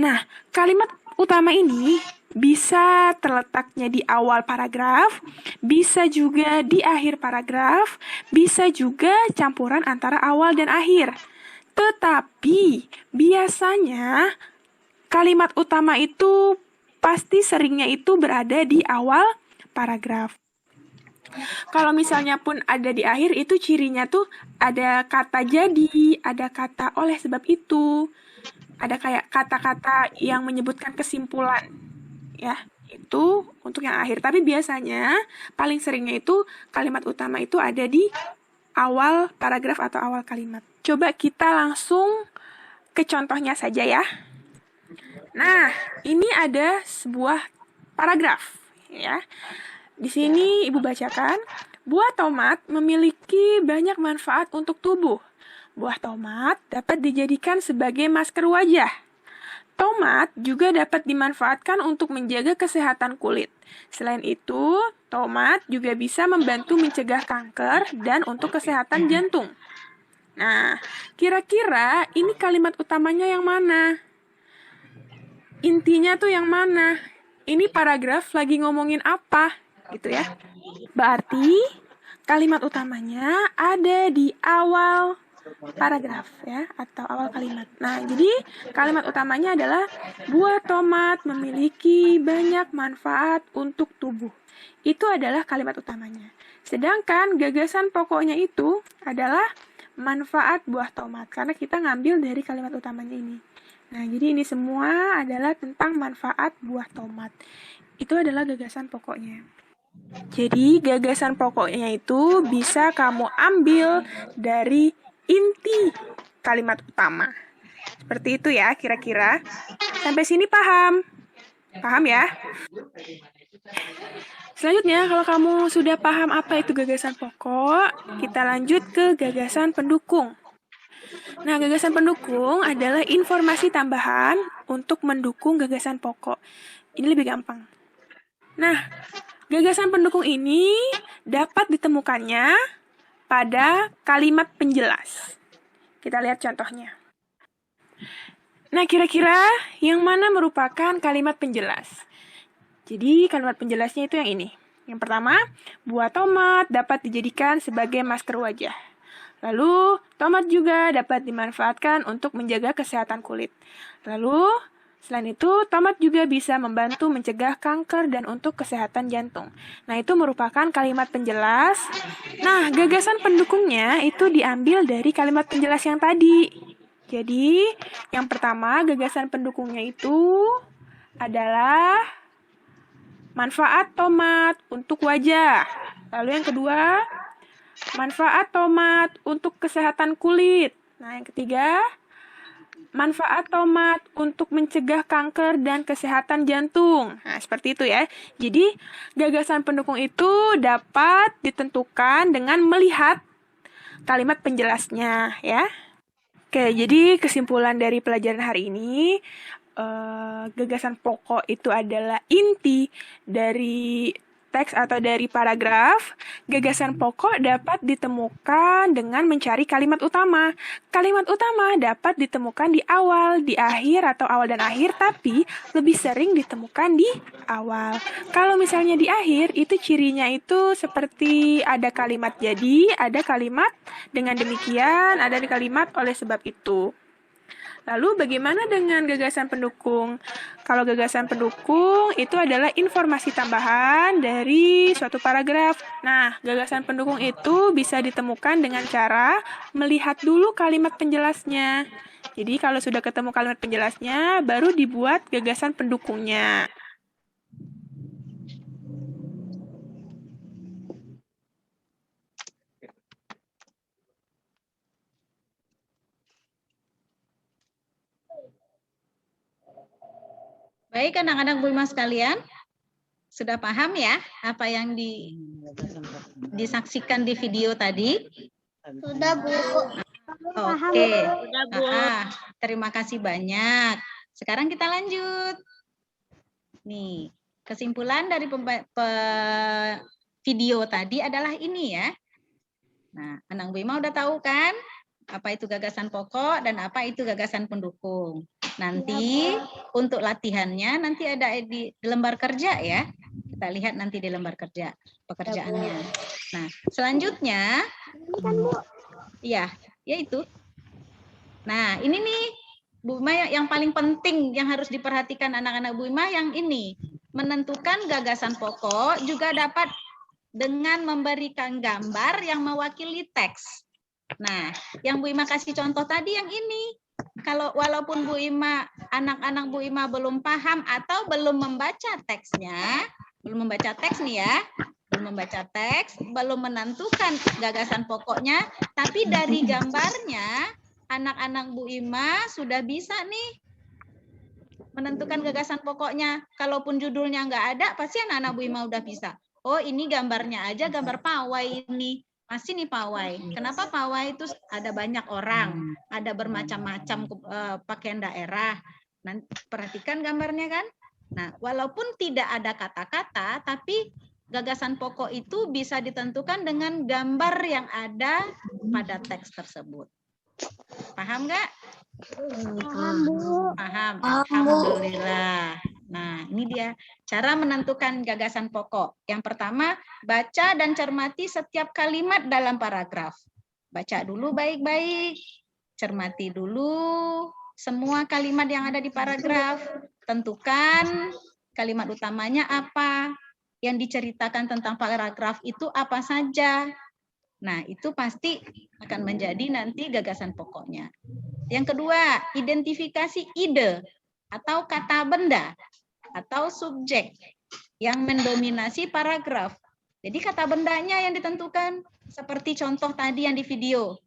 Nah, kalimat utama ini bisa terletaknya di awal paragraf, bisa juga di akhir paragraf, bisa juga campuran antara awal dan akhir. Tetapi biasanya kalimat utama itu pasti seringnya itu berada di awal paragraf. Kalau misalnya pun ada di akhir, itu cirinya tuh ada kata jadi, ada kata oleh sebab itu, ada kayak kata-kata yang menyebutkan kesimpulan. Ya, itu untuk yang akhir. Tapi biasanya paling seringnya itu kalimat utama itu ada di awal paragraf atau awal kalimat. Coba kita langsung ke contohnya saja ya. Nah, ini ada sebuah paragraf ya. Di sini Ibu bacakan, buah tomat memiliki banyak manfaat untuk tubuh. Buah tomat dapat dijadikan sebagai masker wajah. Tomat juga dapat dimanfaatkan untuk menjaga kesehatan kulit. Selain itu, tomat juga bisa membantu mencegah kanker dan untuk kesehatan jantung. Nah, kira-kira ini kalimat utamanya yang mana? Intinya tuh yang mana? Ini paragraf lagi ngomongin apa? Gitu ya. Berarti kalimat utamanya ada di awal paragraf ya, atau awal kalimat. Nah, jadi kalimat utamanya adalah buah tomat memiliki banyak manfaat untuk tubuh. Itu adalah kalimat utamanya. Sedangkan gagasan pokoknya itu adalah manfaat buah tomat, karena kita ngambil dari kalimat utamanya ini. Nah, jadi ini semua adalah tentang manfaat buah tomat. Itu adalah gagasan pokoknya. Jadi, gagasan pokoknya itu bisa kamu ambil dari inti kalimat utama. Seperti itu ya, kira-kira. Sampai sini paham? Paham ya? Selanjutnya, kalau kamu sudah paham apa itu gagasan pokok, kita lanjut ke gagasan pendukung. Nah, gagasan pendukung adalah informasi tambahan untuk mendukung gagasan pokok. Ini lebih gampang. Nah, gagasan pendukung ini dapat ditemukannya pada kalimat penjelas. Kita lihat contohnya. Nah, kira-kira yang mana merupakan kalimat penjelas? Jadi, kalimat penjelasnya itu yang ini. Yang pertama, buah tomat dapat dijadikan sebagai masker wajah. Lalu, tomat juga dapat dimanfaatkan untuk menjaga kesehatan kulit. Lalu, selain itu, tomat juga bisa membantu mencegah kanker dan untuk kesehatan jantung. Nah, itu merupakan kalimat penjelas. Nah, gagasan pendukungnya itu diambil dari kalimat penjelas yang tadi. Jadi, yang pertama, gagasan pendukungnya itu adalah manfaat tomat untuk wajah. Lalu yang kedua, manfaat tomat untuk kesehatan kulit. Nah, yang ketiga, manfaat tomat untuk mencegah kanker dan kesehatan jantung. Nah, seperti itu ya. Jadi, gagasan pendukung itu dapat ditentukan dengan melihat kalimat penjelasnya ya. Oke, jadi kesimpulan dari pelajaran hari ini, gagasan pokok itu adalah inti dari teks atau dari paragraf, gagasan pokok dapat ditemukan dengan mencari kalimat utama. Kalimat utama dapat ditemukan di awal, di akhir, atau awal dan akhir, tapi lebih sering ditemukan di awal. Kalau misalnya di akhir, itu cirinya itu seperti ada kalimat jadi, ada kalimat dengan demikian, ada kalimat oleh sebab itu. Lalu bagaimana dengan gagasan pendukung? Kalau gagasan pendukung itu adalah informasi tambahan dari suatu paragraf. Nah, gagasan pendukung itu bisa ditemukan dengan cara melihat dulu kalimat penjelasnya. Jadi kalau sudah ketemu kalimat penjelasnya, baru dibuat gagasan pendukungnya. Baik, anak-anak Bu Ima sekalian, sudah paham ya apa yang disaksikan di video tadi? Sudah, Bu. Oke, terima kasih banyak. Sekarang kita lanjut. Nih, kesimpulan dari video tadi adalah ini ya. Nah, anak Bu Ima udah tahu kan apa itu gagasan pokok dan apa itu gagasan pendukung. Nanti untuk latihannya nanti ada di lembar kerja ya. Kita lihat nanti di lembar kerja pekerjaannya. Nah, selanjutnya ya, yaitu. Nah, ini nih Bu Ima yang paling penting yang harus diperhatikan anak-anak Bu Ima yang ini. Menentukan gagasan pokok juga dapat dengan memberikan gambar yang mewakili teks. Nah, yang Bu Ima kasih contoh tadi yang ini. Kalau walaupun Bu Ima, anak-anak Bu Ima belum paham atau belum membaca teksnya, belum membaca teks nih ya, belum membaca teks, belum menentukan gagasan pokoknya, tapi dari gambarnya anak-anak Bu Ima sudah bisa nih menentukan gagasan pokoknya. Kalaupun judulnya nggak ada, pasti anak-anak Bu Ima udah bisa. Oh, ini gambarnya aja, gambar pawai ini. Masih nih pawai. Kenapa pawai itu ada banyak orang, ada bermacam-macam pakaian daerah. Nanti perhatikan gambarnya kan. Nah, walaupun tidak ada kata-kata, tapi gagasan pokok itu bisa ditentukan dengan gambar yang ada pada teks tersebut. Paham nggak? Paham, Bu. Paham. Alhamdulillah. Nah, ini dia cara menentukan gagasan pokok. Yang pertama, baca dan cermati setiap kalimat dalam paragraf. Baca dulu baik-baik, cermati dulu semua kalimat yang ada di paragraf. Tentukan kalimat utamanya apa, yang diceritakan tentang paragraf itu apa saja. Nah, itu pasti akan menjadi nanti gagasan pokoknya. Yang kedua, identifikasi ide atau kata benda atau subjek yang mendominasi paragraf. Jadi kata bendanya yang ditentukan, seperti contoh tadi yang di video.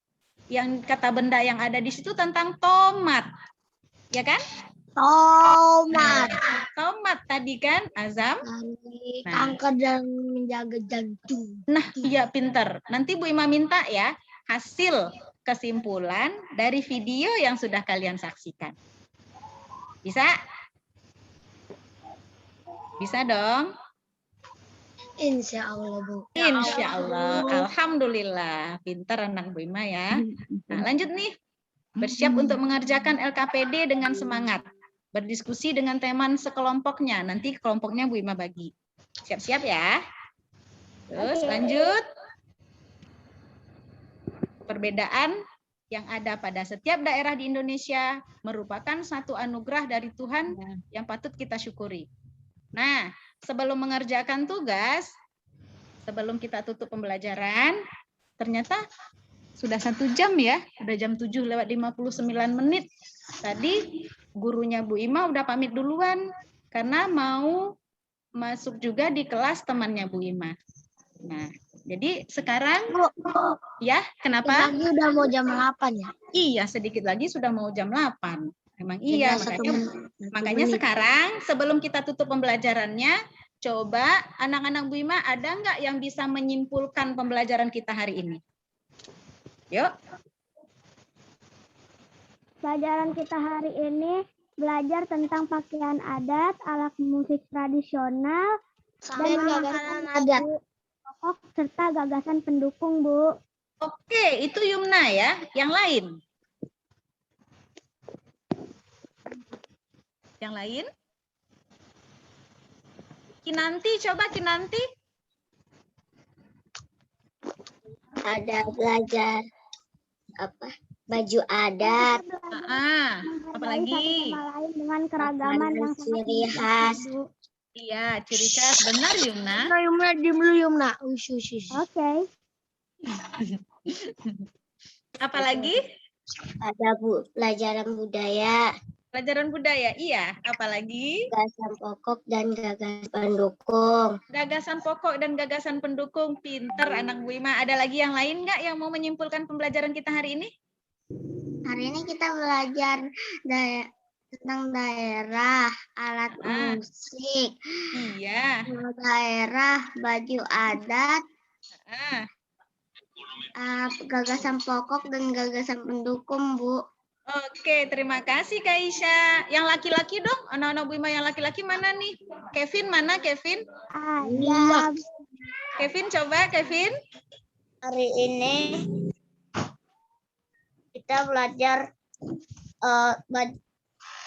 Yang kata benda yang ada di situ tentang tomat. Ya kan? Tomat. Tomat tadi kan, Azam? Kanker dan menjaga jantung. Nah, iya pinter. Nanti Bu Ima minta ya hasil kesimpulan dari video yang sudah kalian saksikan. Bisa? Bisa dong? Insya Allah, Bu. Insya Allah. Alhamdulillah. Pinter anak Bu Ima ya. Nah, lanjut nih. Bersiap untuk mengerjakan LKPD dengan semangat. Berdiskusi dengan teman sekelompoknya. Nanti kelompoknya Bu Ima bagi. Siap-siap ya. Terus lanjut. Perbedaan yang ada pada setiap daerah di Indonesia merupakan satu anugerah dari Tuhan yang patut kita syukuri. Nah, sebelum mengerjakan tugas, sebelum kita tutup pembelajaran, ternyata sudah 1 jam ya, udah jam 7:59. Tadi gurunya Bu Ima udah pamit duluan, karena mau masuk juga di kelas temannya Bu Ima. Nah, jadi sekarang, ya kenapa? Lagi udah mau jam 8 ya? Iya, sedikit lagi sudah mau jam 8. Memang iya, makanya sekarang sebelum kita tutup pembelajarannya, coba anak-anak Bu Ima ada nggak yang bisa menyimpulkan pembelajaran kita hari ini? Yuk. Pelajaran kita hari ini belajar tentang pakaian adat, alat musik tradisional, Dan gagasan adat. Pokok serta gagasan pendukung, Bu. Oke, itu Yumna ya. Yang lain? Yang lain? Kinanti, coba Kinanti. Ada belajar baju adat, Apalagi? Sama lain dengan keragaman yang ciri khas. Iya, ciri khas. Benar Yumna. Yumna, diem dulu Yumna. Ush. Oke. Apalagi? Ada pelajaran budaya, Pelajaran budaya. Iya, apalagi? gagasan pokok dan gagasan pendukung. Gagasan pokok dan gagasan pendukung. Pinter anak Bu Ima. Ada lagi yang lain nggak yang mau menyimpulkan pembelajaran kita hari ini? Hari ini kita belajar tentang daerah, alat musik, Iya. daerah, baju adat, gagasan pokok dan gagasan pendukung, Bu. Oke, terima kasih Kak Isya. Yang laki-laki dong, anak-anak Bu Ima yang laki-laki mana nih? Kevin mana Kevin? Ada. Kevin coba Kevin. Hari ini kita belajar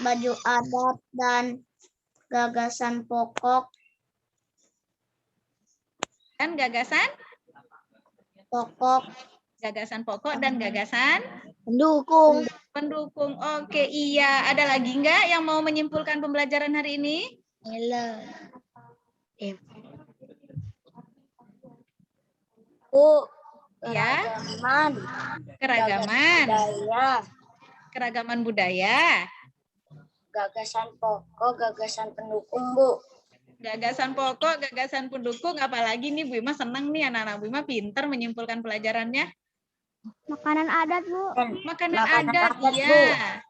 baju adat dan gagasan pokok. Dan gagasan pokok dan gagasan pendukung. Oke, iya. Ada lagi nggak yang mau menyimpulkan pembelajaran hari ini? Bu, Ya. Keragaman budaya. Gagasan pokok, gagasan pendukung, Bu. Gagasan pokok, gagasan pendukung. Apalagi nih Bu Ima senang nih anak-anak Bu Ima pinter menyimpulkan pelajarannya. Makanan adat, Bu. Makanan adat, iya.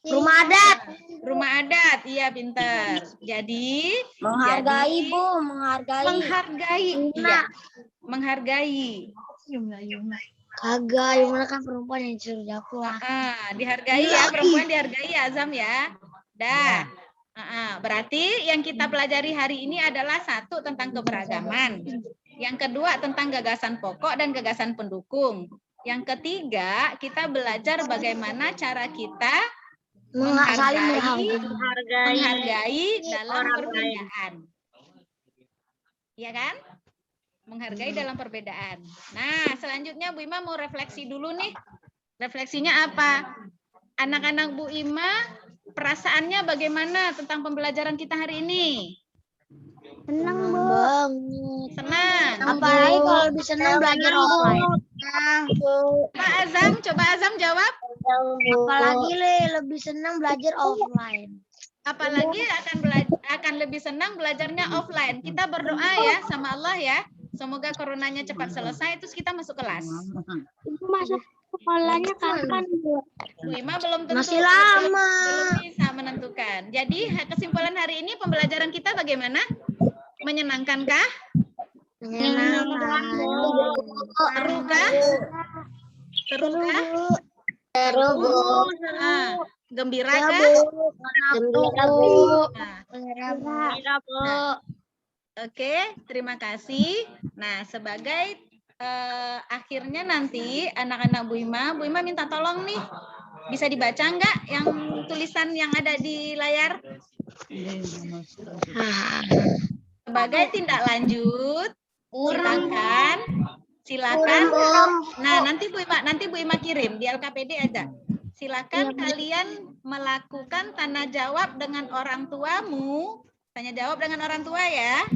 Rumah adat. Rumah adat, iya pinter. Jadi Menghargai, Bu, menghargai. menghargai, iya. Menghargai. Kagak, Yumna kan perempuan yang suruh aku lah. Dihargai ya, perempuan dihargai ya, Azam ya. Dah. Berarti yang kita pelajari hari ini adalah satu tentang keberagaman. Yang kedua tentang gagasan pokok dan gagasan pendukung. Yang ketiga, kita belajar bagaimana cara kita menghargai dalam perbedaan. Iya kan? Menghargai dalam perbedaan. Nah, selanjutnya Bu Ima mau refleksi dulu nih. Refleksinya apa? Anak-anak Bu Ima, perasaannya bagaimana tentang pembelajaran kita hari ini? Senang, Bu. Senang. Apalagi kalau lebih senang belajar offline. Pak Azam, coba Azam jawab. Apalagi lebih senang belajar offline. Apalagi akan lebih senang belajarnya offline. Kita berdoa ya sama Allah ya. Semoga coronanya cepat selesai, terus kita masuk kelas. Ibu masuk sekolahnya kapan, Bu? Bu Ima belum tentu. Masih lama. Belum bisa menentukan. Jadi kesimpulan hari ini pembelajaran kita bagaimana? Menyenangkankah? Serukah? Serukah? Seru, Bu. Gembirakah? Gembira, Bu. Oke, terima kasih. Nah, sebagai akhirnya nanti anak-anak Bu Ima minta tolong nih. Bisa dibaca nggak yang tulisan yang ada di layar? Sebagai tindak lanjut, silakan. Nah, nanti Bu Ima kirim di LKPD aja. Silakan kalian melakukan tanya jawab dengan orang tuamu. Tanya jawab dengan orang tua ya.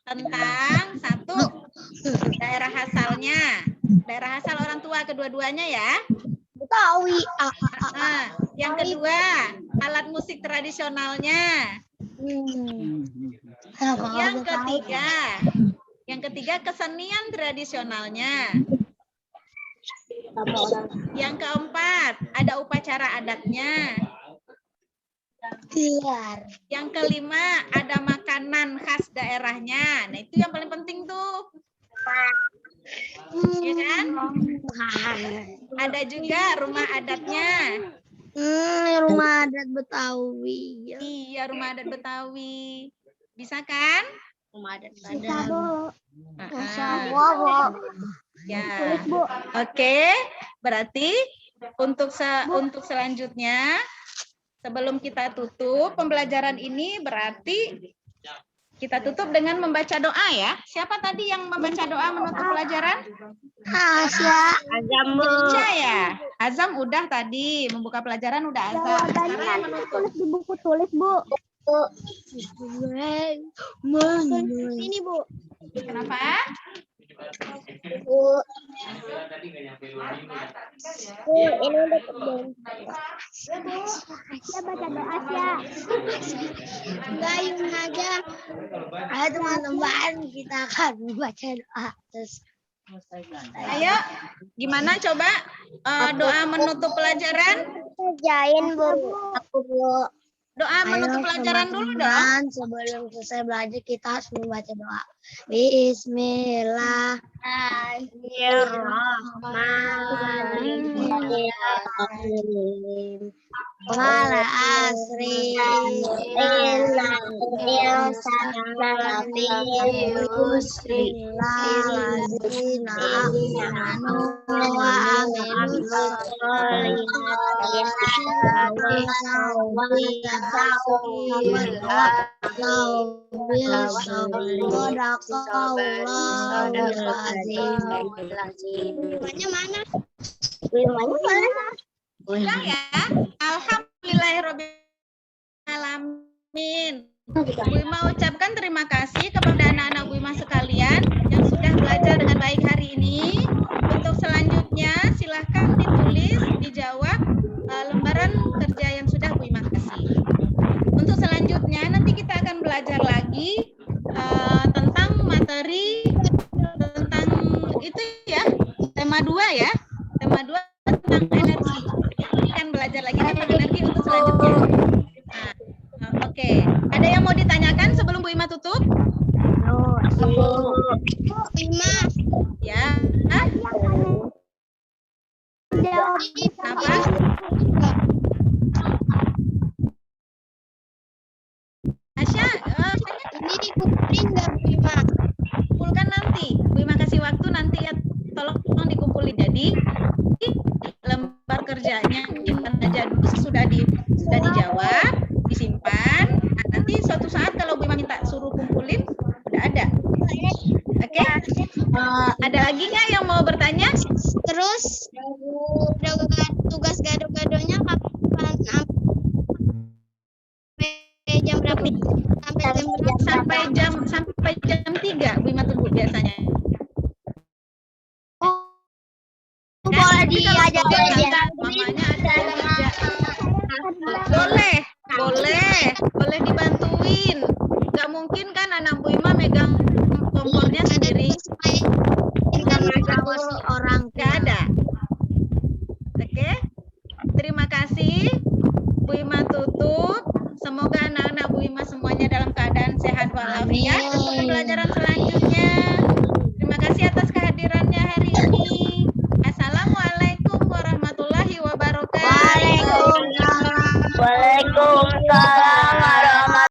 Tentang satu, daerah asalnya. Daerah asal orang tua kedua-duanya ya. Betawi. Yang kedua, alat musik tradisionalnya. Yang ketiga kesenian tradisionalnya. Yang keempat, ada upacara adatnya. Yang kelima, ada makanan khas daerahnya. Nah, itu yang paling penting tuh. Ya kan? Ada juga rumah adatnya. Rumah adat Betawi. Iya, rumah adat Betawi. Bisa kan? Bisa, Bu. Ya. Tulis, Bu. Oke, berarti untuk selanjutnya sebelum kita tutup pembelajaran ini berarti kita tutup dengan membaca doa ya. Siapa tadi yang membaca doa menutup pelajaran? Azam, Bu. Ya. Azam udah tadi membuka pelajaran udah Azam. Jawabannya Sekarang yang nanti menutup. tulis di buku tulis, Bu. Ini, Bu. Kenapa? Ini udah kemudian. Ya baca doa ya. Gayung aja. Ayo teman-teman, kita akan membaca doa. Terus Ayo, gimana coba doa menutup pelajaran? Kerjain, Bu. Aku, Bu. Doa menutup pelajaran dulu dong. sebelum selesai belajar kita harus membaca doa. Bismillahirrahmanirrahim. Wala asri mana? Ulang ya. Alhamdulillahirrahmanirrahim. Bu Ima ucapkan terima kasih kepada anak-anak Bu Ima sekalian yang sudah belajar dengan baik hari ini. Untuk selanjutnya silahkan ditulis, dijawab lembaran kerja yang sudah Bu Ima kasih. Untuk selanjutnya nanti kita akan belajar lagi tentang materi tentang itu ya, tema 2 ya. Tema 2 tentang energi. Kita akan belajar lagi tentang energi untuk selanjutnya. Oke, ada yang mau ditanyakan sebelum Bu Ima tutup? Ima. Ya. Apa? Asya, Ini dikumpulin nggak, Bu Ima? kumpulkan nanti. Bu Ima kasih waktu nanti ya, tolong dikumpulin. Jadi lembar kerjanya kita aja dulu sudah dijawab, disimpan. Nah, nanti suatu saat kalau Bu Ima minta suruh kumpulin, udah ada. Oke? Ada lagi nggak yang mau bertanya? Terus tugas gado-gadonya kapan? Sampai jam berapa? Sampai jam 3 Bu Ima tunggu biasanya. Boleh diajak Mamanya ada yang kerja. Boleh dibantuin. Gak mungkin kan anak Bu Ima megang kompornya sendiri. Orang Gak ada. Oke. Terima kasih. Bu Ima tutup. Semoga anak-anak Bu Ima semuanya dalam keadaan sehat walafiat untuk pembelajaran selanjutnya. Terima kasih atas kehadirannya hari ini. Assalamualaikum warahmatullahi wabarakatuh. Waalaikumsalam.